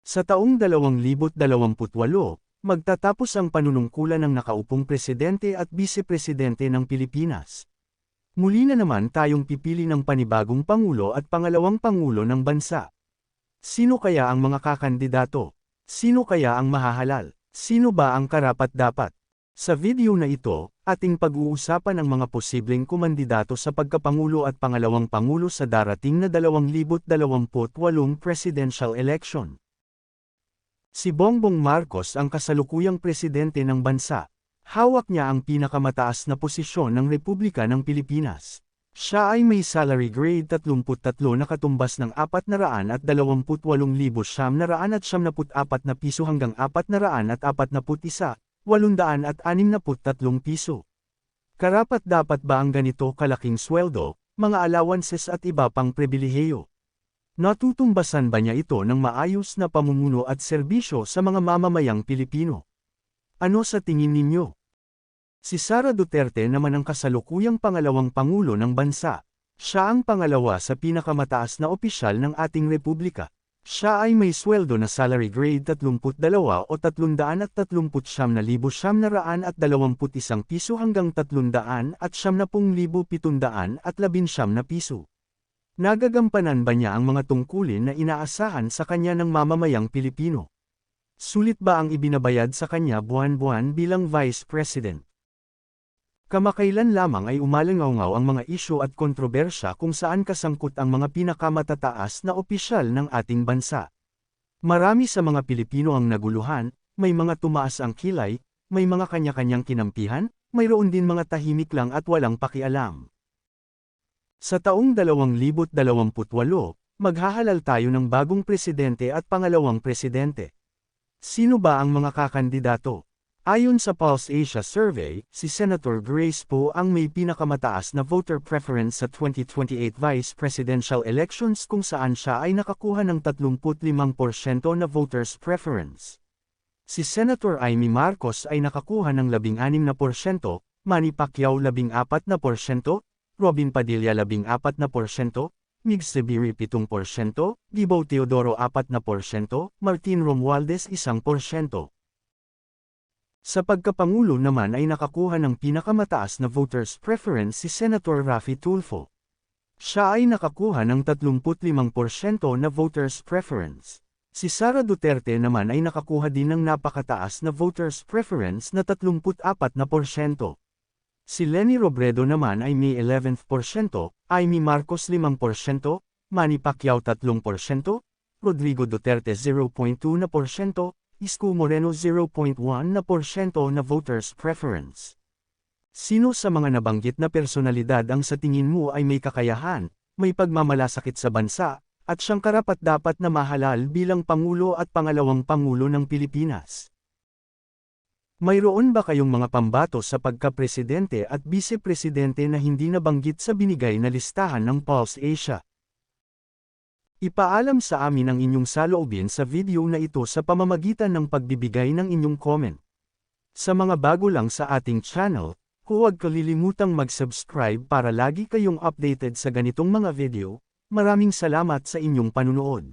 Sa taong 2028, magtatapos ang panunungkulan ng nakaupong presidente at vice-presidente ng Pilipinas. Muli na naman tayong pipili ng panibagong pangulo at pangalawang pangulo ng bansa. Sino kaya ang mga kakandidato? Sino kaya ang mahahalal? Sino ba ang karapat-dapat? Sa video na ito, ating pag-uusapan ang mga posibleng kumandidato sa pagkapangulo at pangalawang pangulo sa darating na 2028 presidential election. Si Bongbong Marcos ang kasalukuyang presidente ng bansa. Hawak niya ang pinakamataas na posisyon ng Republika ng Pilipinas. Siya ay may salary grade 33 na katumbas ng 428,974 na piso hanggang 441,863 piso. Karapat-dapat ba ang ganito kalaking sweldo, mga allowances at iba pang pribilehiyo? Natutumbasan ba niya ito ng maayos na pamumuno at serbisyo sa mga mamamayang Pilipino? Ano sa tingin ninyo? Si Sara Duterte naman ang kasalukuyang pangalawang pangulo ng bansa. Siya ang pangalawa sa pinakamataas na opisyal ng ating republika. Siya ay may sweldo na salary grade 32 o 339,921 piso hanggang 390,719 na piso. Nagagampanan ba niya ang mga tungkulin na inaasahan sa kanya ng mamamayang Pilipino? Sulit ba ang ibinabayad sa kanya buwan-buwan bilang Vice President? Kamakailan lamang ay umalangaw-ngaw ang mga isyu at kontrobersya kung saan kasangkot ang mga pinakamatataas na opisyal ng ating bansa. Marami sa mga Pilipino ang naguluhan, may mga tumaas ang kilay, may mga kanya-kanyang kinampihan, mayroon din mga tahimik lang at walang pakialam. Sa taong 2028, maghahalal tayo ng bagong presidente at pangalawang presidente. Sino ba ang mga kakandidato? Ayon sa Pulse Asia Survey, si Senator Grace Poe ang may pinakamataas na voter preference sa 2028 vice presidential elections kung saan siya ay nakakuha ng 35% na voters preference. Si Senator Amy Marcos ay nakakuha ng 16%, Manny Pacquiao 14%, Robin Padilla 14%, Mig Zubiri 7%, Gibo Teodoro 4%, Martin Romualdez 1%. Sa pagkapangulo naman ay nakakuha ng pinakamataas na voters preference si Senator Raffy Tulfo. Siya ay nakakuha ng 35% na voters preference. Si Sara Duterte naman ay nakakuha din ng napakataas na voters preference na 34%. Si Leni Robredo naman ay may 11%, Amy Marcos 5%, Manny Pacquiao 3%, Rodrigo Duterte 0.2%, Isko Moreno 0.1% na voters preference. Sino sa mga nabanggit na personalidad ang sa tingin mo ay may kakayahan, may pagmamalasakit sa bansa, at siyang karapat-dapat na mahalal bilang Pangulo at Pangalawang Pangulo ng Pilipinas? Mayroon ba kayong mga pambato sa pagka-presidente at vice-presidente na hindi nabanggit sa binigay na listahan ng Pulse Asia? Ipaalam sa amin ang inyong saloobin sa video na ito sa pamamagitan ng pagbibigay ng inyong comment. Sa mga bago lang sa ating channel, huwag kalilimutang mag-subscribe para lagi kayong updated sa ganitong mga video. Maraming salamat sa inyong panunood.